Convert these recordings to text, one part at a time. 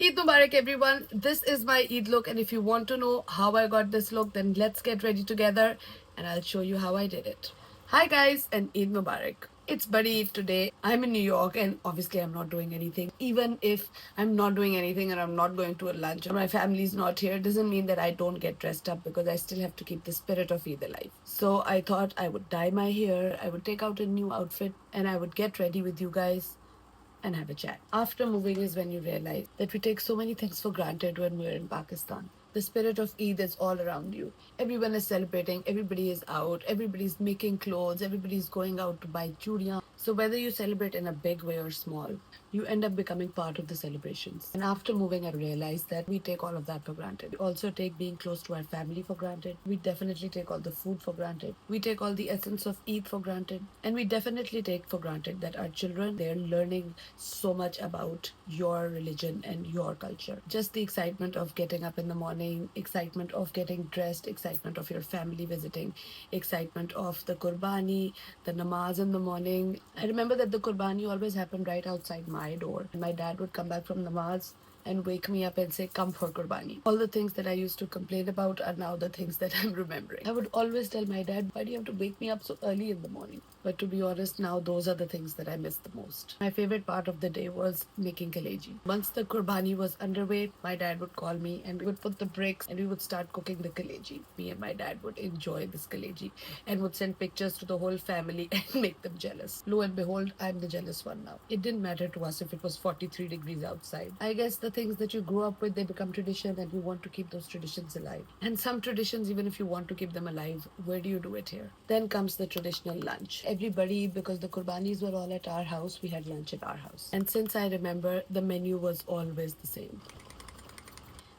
Eid Mubarak everyone. This is my Eid look, and if you want to know how I got this look, then let's get ready together and I'll show you how I did it. Hi guys and Eid Mubarak. It's Buddy Eid today. I'm in New York and obviously I'm not doing anything. Even if I'm not doing anything and I'm not going to a lunch or my family's not here, doesn't mean that I don't get dressed up because I still have to keep the spirit of Eid alive. So I thought I would dye my hair, I would take out a new outfit and I would get ready with you guys and have a chat. After moving is when you realize that we take so many things for granted when we're in Pakistan. The spirit of Eid is all around you. Everyone is celebrating, everybody is out, everybody's making clothes, everybody's going out to buy chorian. So whether you celebrate in a big way or small, you end up becoming part of the celebrations. And after moving, I realized that we take all of that for granted. We also take being close to our family for granted. We definitely take all the food for granted. We take all the essence of Eid for granted. And we definitely take for granted that our children, they're learning so much about your religion and your culture. Just the excitement of getting up in the morning, excitement of getting dressed, excitement of your family visiting, excitement of the qurbani, the namaz in the morning. I remember that the qurbani always happened right outside my door. And my dad would come back from namaz and wake me up and say, come for qurbani. All the things that I used to complain about are now the things that I'm remembering. I would always tell my dad, why do you have to wake me up so early in the morning? But to be honest, now those are the things that I miss the most. My favorite part of the day was making kaleji. Once the qurbani was underway, my dad would call me and we would put the bricks and we would start cooking the kaleji. Me and my dad would enjoy this kaleji and would send pictures to the whole family and make them jealous. Lo and behold, I'm the jealous one now. It didn't matter to us if it was 43 degrees outside. I guess the things that you grew up with, they become tradition and you want to keep those traditions alive. And some traditions, even if you want to keep them alive, where do you do it here? Then comes the traditional lunch. Everybody, because the qurbanis were all at our house, we had lunch at our house. And since I remember, the menu was always the same.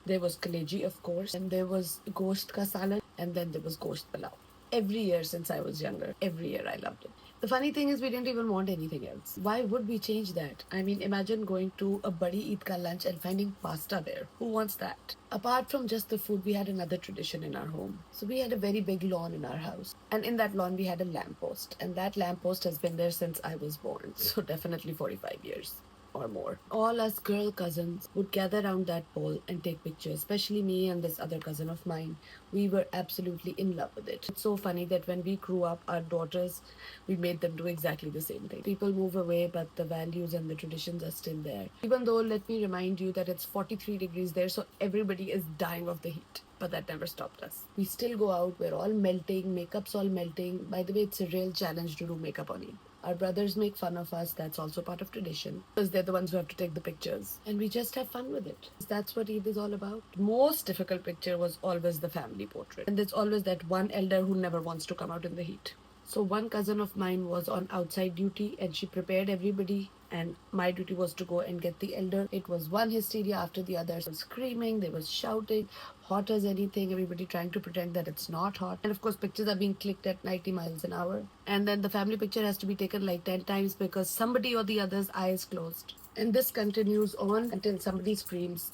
There was kaleji, of course, and there was gosht ka salan, and then there was gosht palau. Every year since I was younger, every year I loved it. The funny thing is we didn't even want anything else. Why would we change that? I mean, imagine going to a Badi Eid ka lunch and finding pasta there. Who wants that? Apart from just the food, we had another tradition in our home. So we had a very big lawn in our house. And in that lawn, we had a lamppost. And that lamppost has been there since I was born. So definitely 45 years or more. All us girl cousins would gather around that pole and take pictures, especially me and this other cousin of mine. We were absolutely in love with it. It's so funny that when we grew up, our daughters, we made them do exactly the same thing. People move away, but the values and the traditions are still there. Even though, let me remind you that it's 43 degrees there, so everybody is dying of the heat. But that never stopped us. We still go out, we're all melting, makeup's all melting. By the way, it's a real challenge to do makeup on Eid. Our brothers make fun of us, that's also part of tradition. Because they're the ones who have to take the pictures. And we just have fun with it. That's what Eid is all about. Most difficult picture was always the family portrait. And there's always that one elder who never wants to come out in the heat. So one cousin of mine was on outside duty and she prepared everybody and my duty was to go and get the elder. It was one hysteria after the other. They were screaming, they were shouting, hot as anything, everybody trying to pretend that it's not hot. And of course, pictures are being clicked at 90 miles an hour. And then the family picture has to be taken like 10 times because somebody or the other's eye is closed. And this continues on until somebody screams,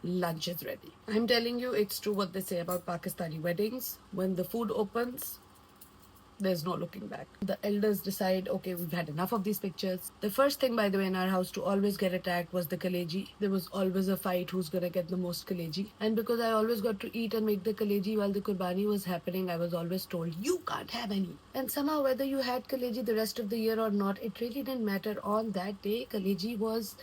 lunch is ready. I'm telling you, it's true what they say about Pakistani weddings. When the food opens, there's no looking back. The elders decide, okay, we've had enough of these pictures. The first thing, by the way, in our house to always get attacked was the kaleji. There was always a fight who's gonna get the most kaleji. And because I always got to eat and make the kaleji while the qurbani was happening, I was always told, you can't have any. And somehow, whether you had kaleji the rest of the year or not, it really didn't matter. On that day, kaleji was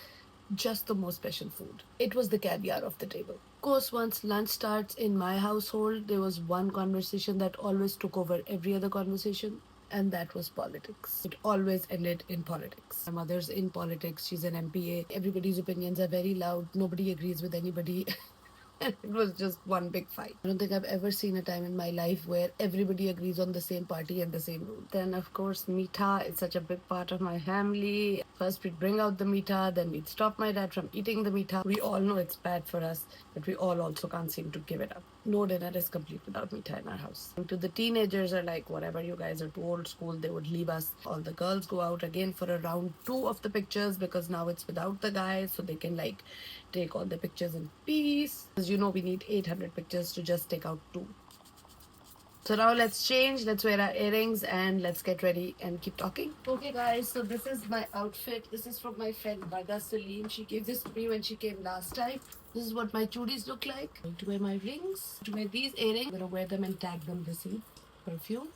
just the most special food. It was the caviar of the table. Of course, once lunch starts in my household, there was one conversation that always took over every other conversation, and that was politics. It always ended in politics. My mother's in politics, she's an MPA. Everybody's opinions are very loud, nobody agrees with anybody. And it was just one big fight. I don't think I've ever seen a time in my life where everybody agrees on the same party and the same rule. Then, of course, meetha is such a big part of my family. First, we'd bring out the meetha, then we'd stop my dad from eating the meetha. We all know it's bad for us, but we all also can't seem to give it up. No dinner is complete without meetha in our house. And to the teenagers are like, whatever, you guys are too old school, they would leave us. All the girls go out again for a round two of the pictures because now it's without the guys, so they can like take all the pictures in peace. As you know, we need 800 pictures to just take out two. So now let's change, let's wear our earrings, and let's get ready and keep talking. Okay, guys, so this is my outfit. This is from my friend Bada Salim. She gave this to me when she came last time. This is what my chudis look like. I'm going to wear my rings, to wear these earrings. I'm going to wear them and tag them this in perfume.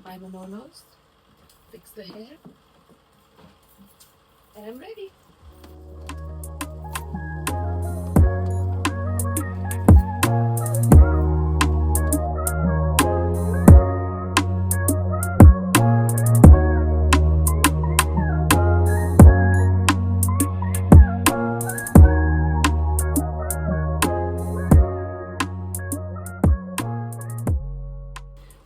My Manolos. Fix the hair. And I'm ready.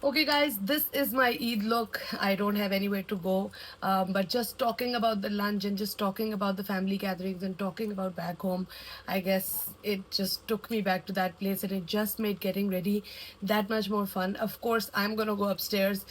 Okay, guys, this is my Eid look. I don't have anywhere to go, but just talking about the lunch and just talking about the family gatherings and talking about back home, I guess it just took me back to that place and it just made getting ready that much more fun. Of course, I'm gonna go upstairs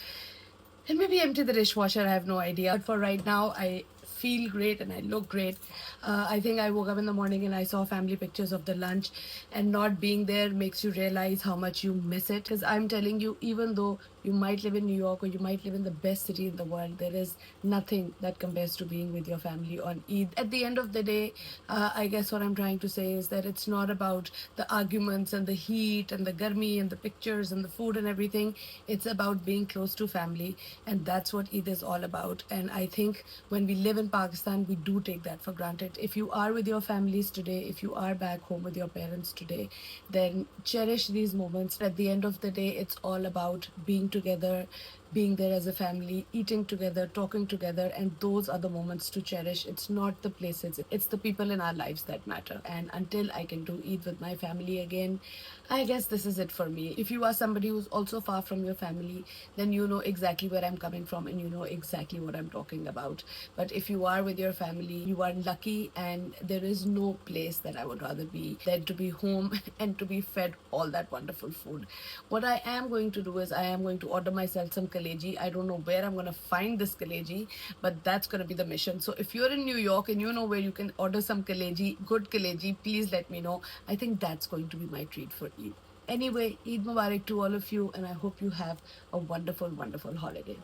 and maybe empty the dishwasher. I have no idea. But for right now, I feel great and I look great. I think I woke up in the morning and I saw family pictures of the lunch, and not being there makes you realize how much you miss it. Because I'm telling you, even though you might live in New York or you might live in the best city in the world, there is nothing that compares to being with your family on Eid. At the end of the day, I guess what I'm trying to say is that it's not about the arguments and the heat and the garmi and the pictures and the food and everything. It's about being close to family, and that's what Eid is all about. And I think when we live in Pakistan, we do take that for granted. If you are with your families today, if you are back home with your parents today, then cherish these moments. At the end of the day, it's all about being together, being there as a family, eating together, talking together, and those are the moments to cherish. It's not the places, it's the people in our lives that matter. And until I can do Eid with my family again, I guess this is it for me. If you are somebody who's also far from your family, then you know exactly where I'm coming from and you know exactly what I'm talking about. But if you are with your family, you are lucky, and there is no place that I would rather be than to be home and to be fed all that wonderful food. What I am going to do is I am going to order myself some kaleji. I don't know where I'm going to find this kaleji, but that's going to be the mission. So if you're in New York and you know where you can order some kaleji, good kaleji, please let me know. I think that's going to be my treat for Eid. Anyway, Eid Mubarak to all of you, and I hope you have a wonderful, wonderful holiday.